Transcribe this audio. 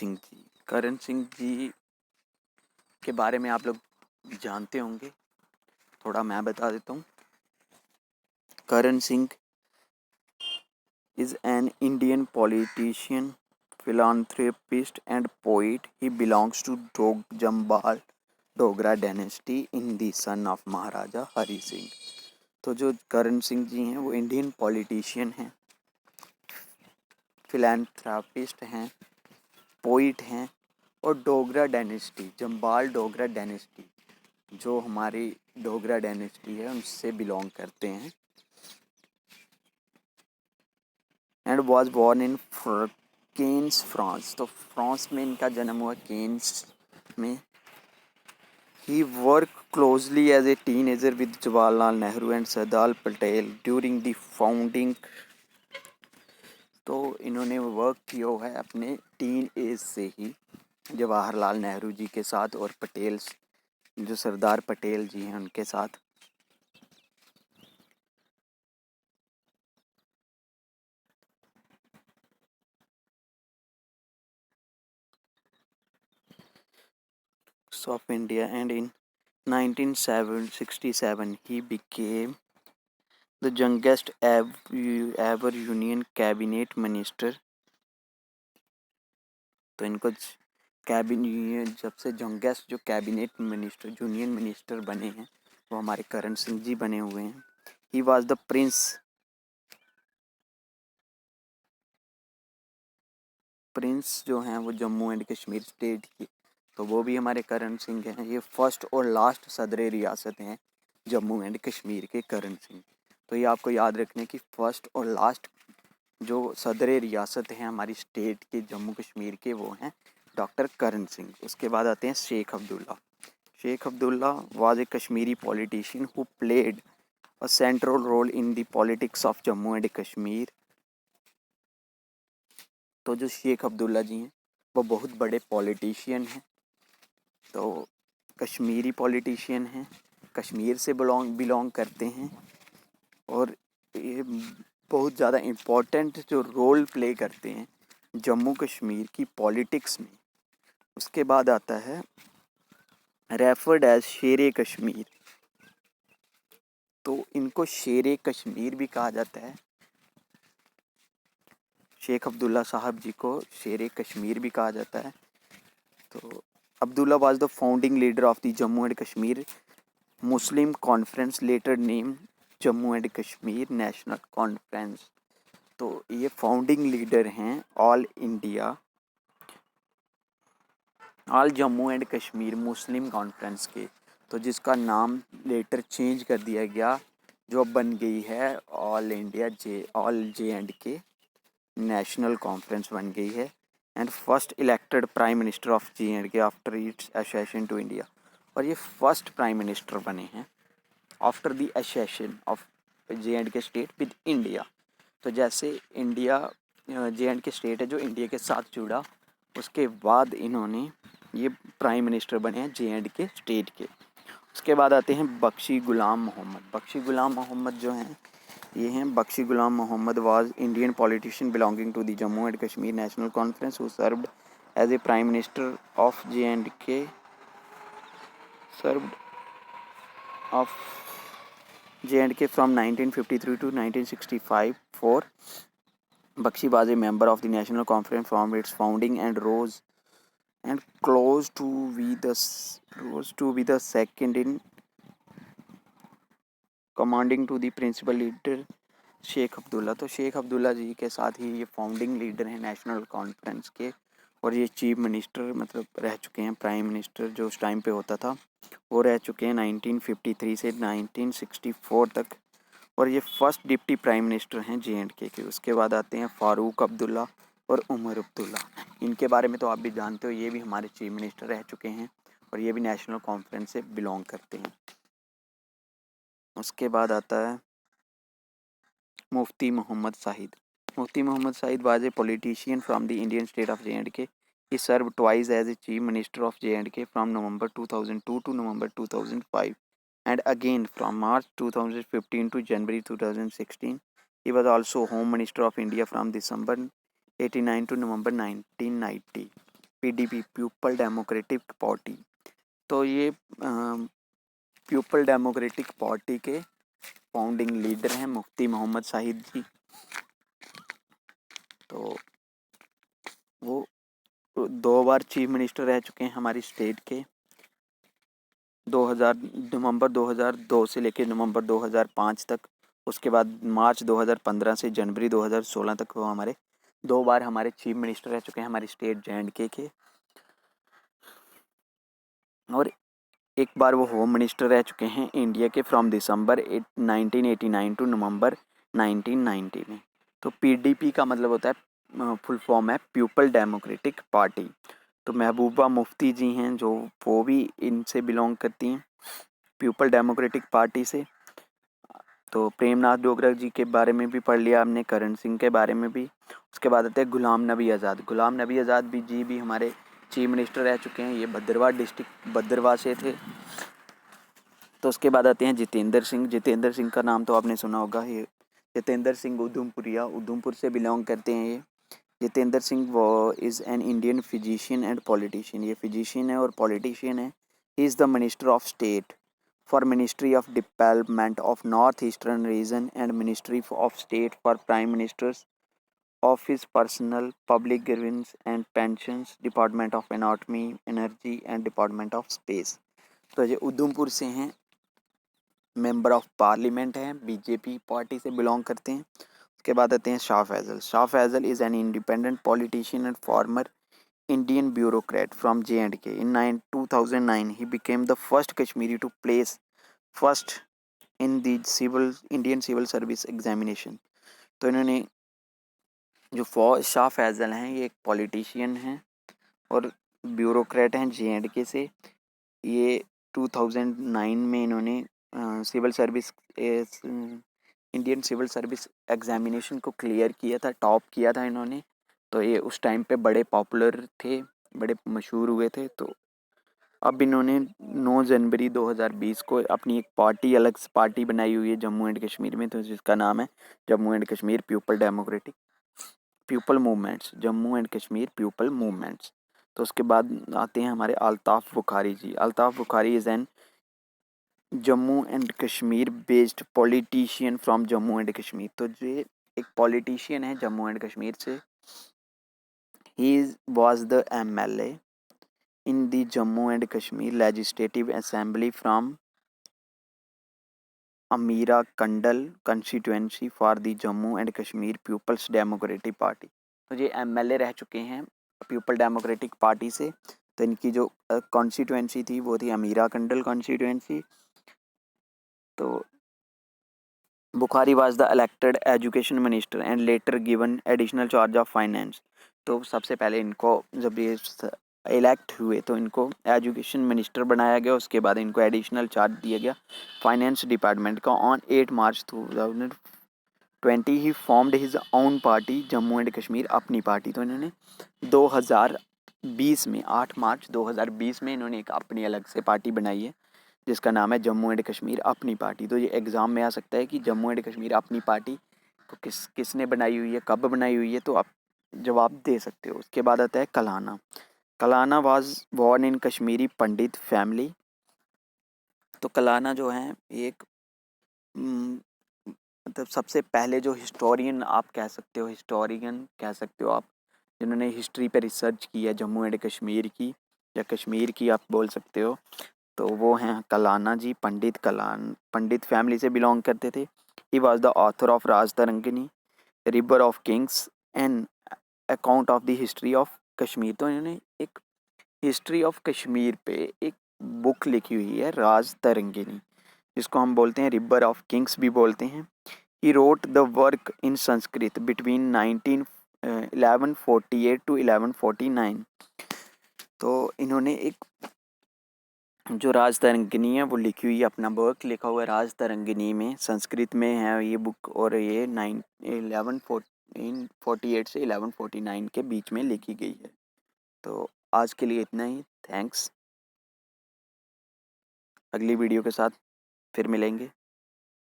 सिंह जी। करण सिंह जी के बारे में आप लोग जानते होंगे, थोड़ा मैं बता देता हूँ। Karan Singh is an Indian politician, philanthropist and poet. He belongs to Jambal Dogra dynasty in the son of महाराजा हरि सिंह। तो जो करण सिंह जी हैं वो इंडियन पॉलिटिशियन हैं, फिलैंथ्रापिस्ट हैं, पोइट हैं और डोगरा डायनेस्टी, जम्बाल डोगरा डायनेस्टी, जो हमारी डोगरा डायनेस्टी है उनसे बिलोंग करते हैं। And was born in Cannes France. तो फ्रांस में इनका जन्म हुआ, केन्स में। He work closely as a teenager with Jawaharlal Nehru and Sardar Patel during the founding. तो इन्होंने वर्क किया हुआ है अपने टीन एज से ही जवाहरलाल नेहरू जी के साथ और पटेल, जो सरदार पटेल जी हैं उनके साथ। of India, and in 1967 he became the youngest ever union cabinet minister। तो इनको कैबिनेट जब से यंगेस्ट जो कैबिनेट मिनिस्टर, यूनियन मिनिस्टर बने हैं वो हमारे करण सिंह जी बने हुए हैं। ही वॉज द प्रिंस जो हैं वो जम्मू एंड कश्मीर स्टेट के, तो वो भी हमारे करण सिंह हैं। ये फर्स्ट और लास्ट सदर रियासत हैं जम्मू एंड कश्मीर के, करण सिंह। तो ये आपको याद रखने की फर्स्ट और लास्ट जो सदर रियासत हैं हमारी स्टेट के जम्मू कश्मीर के, वो हैं डॉक्टर करण सिंह। उसके बाद आते हैं Sheikh Abdullah. Sheikh Abdullah was a Kashmiri politician who played a central role in the politics of Jammu and Kashmir. तो जो शेख अब्दुल्ला जी हैं वो बहुत बड़े पॉलिटिशियन हैं, तो कश्मीरी पॉलिटिशियन हैं, कश्मीर से बिलोंग करते हैं और ये बहुत ज़्यादा इम्पोर्टेंट जो रोल प्ले करते हैं जम्मू कश्मीर की पॉलिटिक्स में। उसके बाद आता है रेफर्ड एज शेर कश्मीर। तो इनको शेर कश्मीर भी कहा जाता है, शेख अब्दुल्ला साहब जी को शेर कश्मीर भी कहा जाता है। तो Abdullah was the founding leader of the Jammu and Kashmir Muslim Conference, later name Jammu and Kashmir National Conference. तो ये फाउंडिंग लीडर हैं All Jammu and Kashmir Muslim Conference के, तो जिसका नाम लेटर चेंज कर दिया गया, जो अब बन गई है all J and K National Conference बन गई है। And first elected prime minister of J and K after its accession to India. और ये फर्स्ट प्राइम मिनिस्टर बने हैं after the accession of J and K state with India. तो जैसे India J and K state है जो India के साथ जुड़ा, उसके बाद इन्होंने ये प्राइम मिनिस्टर बने हैं जे एंड के स्टेट के। उसके बाद आते हैं बख्शी गुलाम मोहम्मद। बख्शी गुलाम मोहम्मद जो हैं ये हैं Bakshi Ghulam Mohammad was Indian politician belonging to the Jammu and Kashmir National Conference who served as a prime minister of J and K from 1953 to 1965 for Bakshi was a member of the National Conference from its founding and rose to be the second in commanding to the principal leader Sheikh Abdullah. तो शेख अब्दुल्ला जी के साथ ही ये founding leader हैं National Conference के, और ये chief minister मतलब रह चुके हैं, प्राइम मिनिस्टर जो उस टाइम पे होता था वो रह चुके हैं 1953 से 1964 तक, और ये फर्स्ट डिप्टी प्राइम मिनिस्टर हैं जे एंड के। उसके बाद आते हैं फ़ारूक अब्दुल्ला और उमर अब्दुल्ला। इनके बारे में तो आप भी जानते हो, ये भी हमारे चीफ मिनिस्टर रह चुके हैं और ये भी नेशनल कॉन्फ्रेंस से बिलोंग करते हैं। उसके बाद आता है Mufti Mohammad Sahid. Mufti Mohammad Sahid was a politician from the Indian state of J&K. He served twice as a chief minister of J&K from November 2002 to November 2005 and again from March 2015 to January 2016. He was also Home Minister of India from December 89 to November 1990. PDP, people democratic party. तो ये people democratic party के founding leader हैं मुफ्ती मोहम्मद शाहिद जी। तो वो 2 बार chief minister रह चुके हैं हमारी स्टेट के। 2000 नवंबर 2002 से लेकर नवंबर 2005 तक। उसके बाद मार्च 2015 से जनवरी 2016 तक वो हमारे 2 बार हमारे चीफ मिनिस्टर रह चुके हैं हमारी स्टेट जे.एंड.के के। और एक बार वो होम मिनिस्टर रह चुके हैं इंडिया के फ्रॉम दिसंबर 1989 टू नवंबर 1990 में। तो पीडीपी का मतलब होता है, फुल फॉर्म है पीपल डेमोक्रेटिक पार्टी। तो महबूबा मुफ्ती जी हैं जो, वो भी इनसे बिलोंग करती हैं, पीपल डेमोक्रेटिक पार्टी से। तो प्रेमनाथ डोगरा जी के बारे में भी पढ़ लिया हमने, करण सिंह के बारे में भी। उसके बाद आते हैं गुलाम नबी आज़ाद। गुलाम नबी आज़ाद भी हमारे चीफ मिनिस्टर रह चुके हैं। ये भद्रवाह डिस्ट्रिक्ट भद्रवाह से थे। तो उसके बाद आते हैं जितेंद्र सिंह। जितेंद्र सिंह का नाम तो आपने सुना होगा। ये जितेंद्र सिंह उधमपुरिया, उधमपुर से बिलोंग करते हैं ये। जितेंद्र सिंह वो is an Indian physician and politician. ये फिजिशियन है और पॉलिटिशियन है। He is the minister of state for ministry of development of north eastern region and ministry of state for prime minister's office personnel public grievance and pensions, department of anatomy energy and department of space. तो ये उधमपुर से हैं, member of parliament हैं, BJP party से belong करते हैं। उसके बाद आते हैं Shah Faesal. Shah Faesal is an independent politician and former Indian bureaucrat from J&K. In 2009, he became the first Kashmiri to place first in the Indian Civil Service Examination. तो इन्होंने जो शाह फैज़ल हैं, ये एक पॉलिटिशियन हैं और ब्यूरोक्रेट हैं J&K से। ये 2009 में इन्होंने civil service Indian civil service examination को क्लियर किया था, टॉप किया था इन्होंने। तो ये उस टाइम पे बड़े पॉपुलर थे, बड़े मशहूर हुए थे। तो अब इन्होंने 9 जनवरी 2020 को अपनी एक पार्टी, अलग से पार्टी बनाई हुई है जम्मू एंड कश्मीर में, तो जिसका नाम है Jammu and Kashmir people democratic people movements, Jammu and Kashmir people movements. तो उसके बाद आते हैं हमारे Altaf Bukhari ji. Altaf Bukhari is an Jammu and Kashmir based politician from Jammu and Kashmir. तो जो एक पॉलिटिशियन है जम्मू एंड कश्मीर से। He was the MLA in the Jammu and Kashmir legislative assembly from Amira Kadal constituency for the Jammu and Kashmir Peoples Democratic party. तो ये एमएलए रह चुके हैं पीपल डेमोक्रेटिक पार्टी से। तो इनकी जो कॉन्स्टिट्यूएंसी थी वो थी अमीरा कंडल कॉन्स्टिट्यूएंसी। तो Bukhari was the elected education minister and later given additional charge of finance. तो सबसे पहले इनको जब ये इलेक्ट हुए तो इनको एजुकेशन मिनिस्टर बनाया गया। उसके बाद इनको एडिशनल चार्ज दिया गया फाइनेंस डिपार्टमेंट का। On 8 March 2020 he formed his own party Jammu and Kashmir अपनी पार्टी। तो इन्होंने 2020 में 8 मार्च 2020 में इन्होंने एक अपनी अलग से पार्टी बनाई है जिसका नाम है जम्मू एंड कश्मीर अपनी पार्टी। तो ये एग्ज़ाम में आ सकता है कि जम्मू एंड कश्मीर अपनी पार्टी को किसने बनाई हुई है, कब बनाई हुई है, तो आप जवाब दे सकते हो। उसके बाद आता है Kalana. Kalana was born in Kashmiri Pandit family. तो कलाना जो है एक मतलब सबसे पहले जो हिस्टोरियन आप कह सकते हो, हिस्टोरियन कह सकते हो आप, जिन्होंने हिस्ट्री पे रिसर्च की है जम्मू एंड कश्मीर की या कश्मीर की आप बोल सकते हो, तो वो हैं कलाना जी। पंडित फैमिली से बिलोंग करते थे। He was the author of Raj Tarangini, river of Kings and account of the history of Kashmir. तो इन्होंने एक हिस्ट्री ऑफ कश्मीर पे एक बुक लिखी हुई है राज तरंगिनी, जिसको हम बोलते हैं रिवर ऑफ किंग्स भी बोलते हैं। He wrote the work in Sanskrit between 1148 to 1149। तो इन्होंने एक जो राज तरंगिनी है वो लिखी हुई है, अपना वर्क लिखा हुआ है राज तरंगिनी में, संस्कृत में है ये बुक। और ये 1148 से 1149 के बीच में लिखी गई है। तो आज के लिए इतना ही। थैंक्स। अगली वीडियो के साथ फिर मिलेंगे।